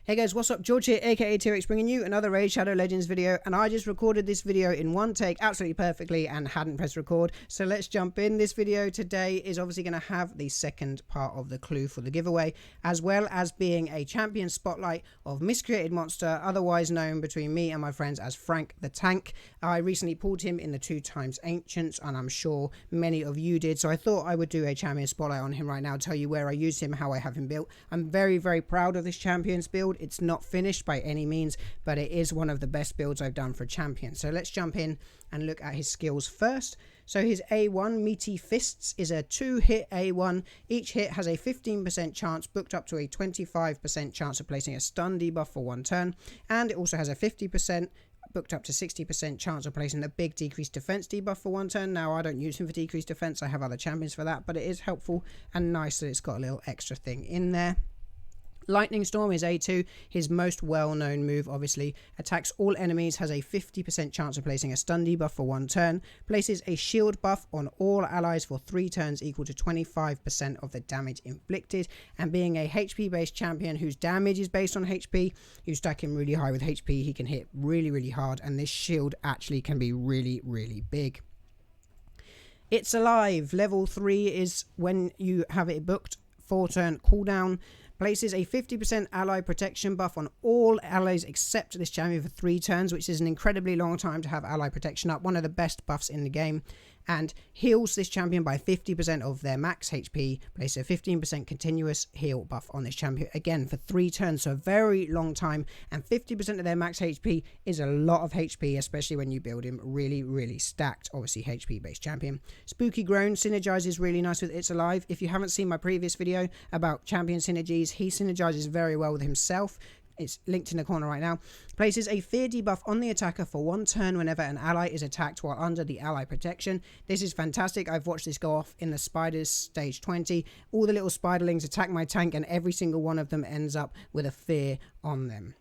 Hey guys, what's up? George here, aka T-WreckSs, bringing you another Raid Shadow Legends video, and I just recorded this video in one take absolutely perfectly and hadn't pressed record, so let's jump in. This video today is obviously going to have the second part of the clue for the giveaway, as well as being a champion spotlight of Miscreated Monster, otherwise known between me and my friends as Frank the Tank. I recently pulled him in the 2x Ancients, and I'm sure many of you did, so I thought I would do a champion spotlight on him right now, tell you where I used him, how I have him built. I'm very proud of this champion's build. It's not finished by any means, but it is one of the best builds I've done for a champion. So let's jump in and look at his skills first. So his A1, Meaty Fists, is a 2-hit A1. Each hit has a 15% chance, booked up to a 25% chance of placing a stun debuff for 1 turn. And it also has a 50%, booked up to 60% chance of placing a big decreased defense debuff for 1 turn. Now, I don't use him for decreased defense. I have other champions for that, but it is helpful and nice that it's got a little extra thing in there. Lightning Storm is A2, his most well-known move, obviously. Attacks all enemies, has a 50% chance of placing a stun debuff for 1 turn. Places a shield buff on all allies for 3 turns equal to 25% of the damage inflicted. And being a HP-based champion whose damage is based on HP, you stack him really high with HP, he can hit really hard, and this shield actually can be really big. It's Alive. Level 3 is when you have it booked, 4-turn cooldown. Places a 50% ally protection buff on all allies except this champion for 3 turns, which is an incredibly long time to have ally protection up. One of the best buffs in the game. And heals this champion by 50% of their max HP. Places a 15% continuous heal buff on this champion, again for 3 turns, so a very long time. And 50% of their max HP is a lot of HP, especially when you build him really stacked, obviously HP based champion. Spooky Groan synergizes really nice with It's Alive. If you haven't seen my previous video about champion synergies, he synergizes very well with himself. It's linked in the corner right now. Places a fear debuff on the attacker for 1 turn whenever an ally is attacked while under the ally protection. This is fantastic. I've watched this go off in the spiders stage 20. All the little spiderlings attack my tank and every single one of them ends up with a fear on them.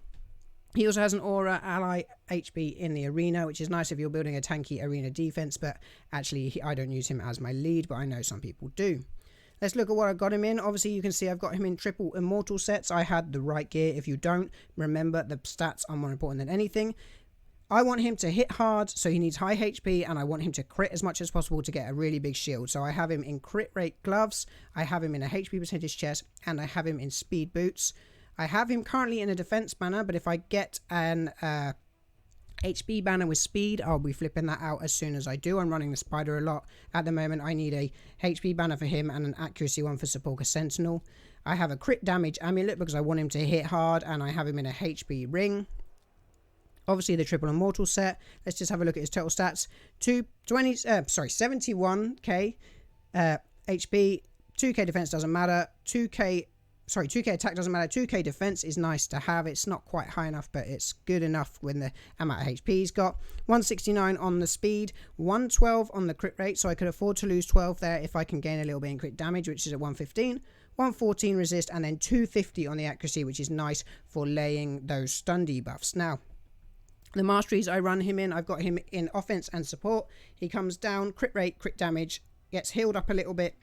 He also has an aura ally HP in the arena, which is nice if you're building a tanky arena defense, but actually I don't use him as my lead, but I know some people do. Let's look at what I got him in. Obviously, you can see I've got him in triple immortal sets. I had the right gear. If you don't, remember the stats are more important than anything. I want him to hit hard, so he needs high HP, and I want him to crit as much as possible to get a really big shield. So I have him in crit rate gloves, I have him in a HP percentage chest, and I have him in speed boots. I have him currently in a defense banner, but if I get an HP banner with speed, I'll be flipping that out as soon as I do. I'm running the spider a lot. At the moment, I need a HP banner for him and an accuracy one for Sepulchre Sentinel. I have a crit damage amulet because I want him to hit hard, and I have him in a HP ring. Obviously, the triple immortal set. Let's just have a look at his total stats. 71k HP, 2k defense doesn't matter, 2k attack doesn't matter, 2k defense is nice to have. It's not quite high enough, but it's good enough when the amount of HP he's got. 169 on the speed, 112 on the crit rate, so I could afford to lose 12 there if I can gain a little bit in crit damage, which is at 115. 114 resist, and then 250 on the accuracy, which is nice for laying those stun debuffs. Now, the Masteries I run him in, I've got him in offense and support. He comes down, crit rate, crit damage, gets healed up a little bit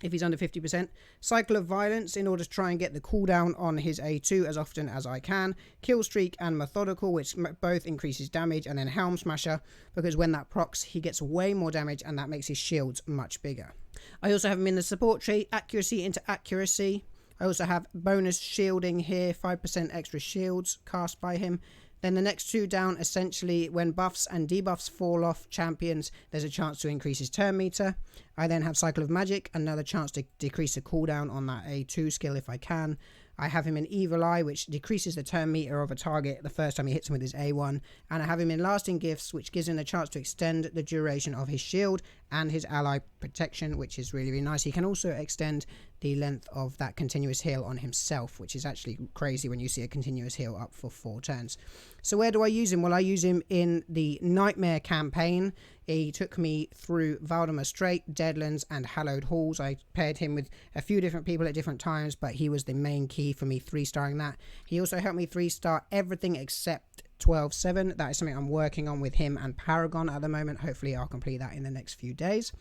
if he's under 50%. Cycle of Violence in order to try and get the cooldown on his A2 as often as I can. Kill Streak and Methodical, which both increases damage. And then Helm Smasher, because when that procs, he gets way more damage and that makes his shields much bigger. I also have him in the support tree, Accuracy into Accuracy. I also have bonus shielding here, 5% extra shields cast by him. Then the next 2 down, essentially when buffs and debuffs fall off champions, there's a chance to increase his turn meter. I then have Cycle of Magic, another chance to decrease the cooldown on that A2 skill if I can. I have him in Evil Eye, which decreases the turn meter of a target the first time he hits him with his A1. And I have him in Lasting Gifts, which gives him a chance to extend the duration of his shield and his ally protection, which is really nice. He can also extend the length of that continuous heal on himself, which is actually crazy when you see a continuous heal up for 4 turns. So where do I use him? Well, I use him in the Nightmare campaign. He took me through Valdemar Strait, Deadlands, and Hallowed Halls. I paired him with a few different people at different times, but he was the main key for me 3-starring that. He also helped me 3-star everything except 12-7. That is something I'm working on with him and Paragon at the moment. Hopefully I'll complete that in the next few days.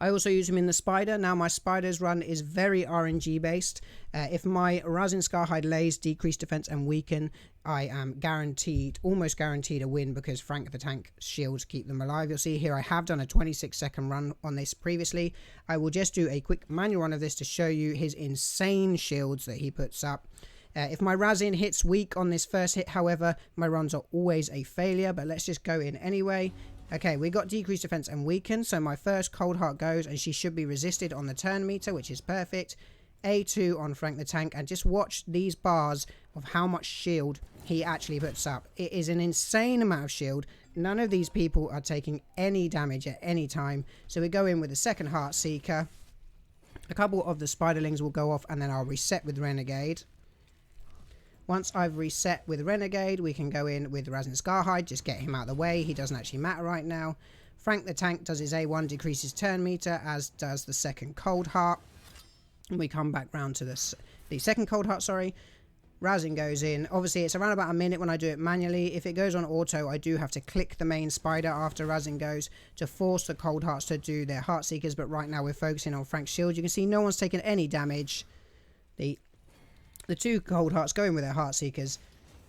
I also use him in the spider. Now my spider's run is very RNG based. If my Razin Scarhide lays decrease defense and weaken, I am guaranteed, almost guaranteed a win, because Frank the Tank shields keep them alive. You'll see here I have done a 26-second run on this previously. I will just do a quick manual run of this to show you his insane shields that he puts up. If my Razin hits weak on this first hit, however, my runs are always a failure, but let's just go in anyway. Okay, we got decreased defense and weaken, so my first Cold Heart goes, and she should be resisted on the turn meter, which is perfect. A2 on Frank the Tank, and just watch these bars of how much shield he actually puts up. It is an insane amount of shield. None of these people are taking any damage at any time, so we go in with the second Heart Seeker. A couple of the Spiderlings will go off, and then I'll reset with Renegade. Once I've reset with Renegade, we can go in with Razin Scarhide, just get him out of the way. He doesn't actually matter right now. Frank the Tank does his A1, decreases turn meter, as does the second Cold Heart. And we come back round to the second Cold Heart, sorry. Razin goes in. Obviously, it's around about a minute when I do it manually. If it goes on auto, I do have to click the main spider after Razin goes to force the Cold Hearts to do their Heart Seekers. But right now, we're focusing on Frank's shield. You can see no one's taken any damage. The two Cold Hearts go in with their Heart Seekers,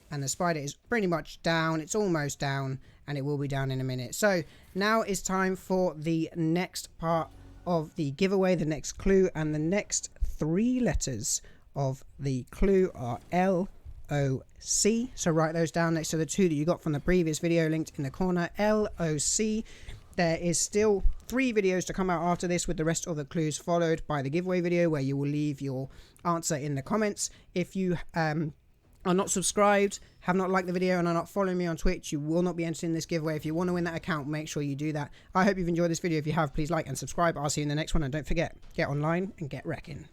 and the spider is pretty much down. It's almost down, and it will be down in a minute. So now it's time for the next part of the giveaway, the next clue, and the next 3 letters of the clue are LOC. So write those down next to the 2 that you got from the previous video, linked in the corner. LOC. There is still 3 videos to come out after this, with the rest of the clues followed by the giveaway video, where you will leave your answer in the comments. If you are not subscribed, have not liked the video, and are not following me on Twitch, you will not be entering this giveaway. If you want to win that account, make sure you do that. I hope you've enjoyed this video. If you have, please like and subscribe. I'll see you in the next one, and don't forget, get online and get wrecking.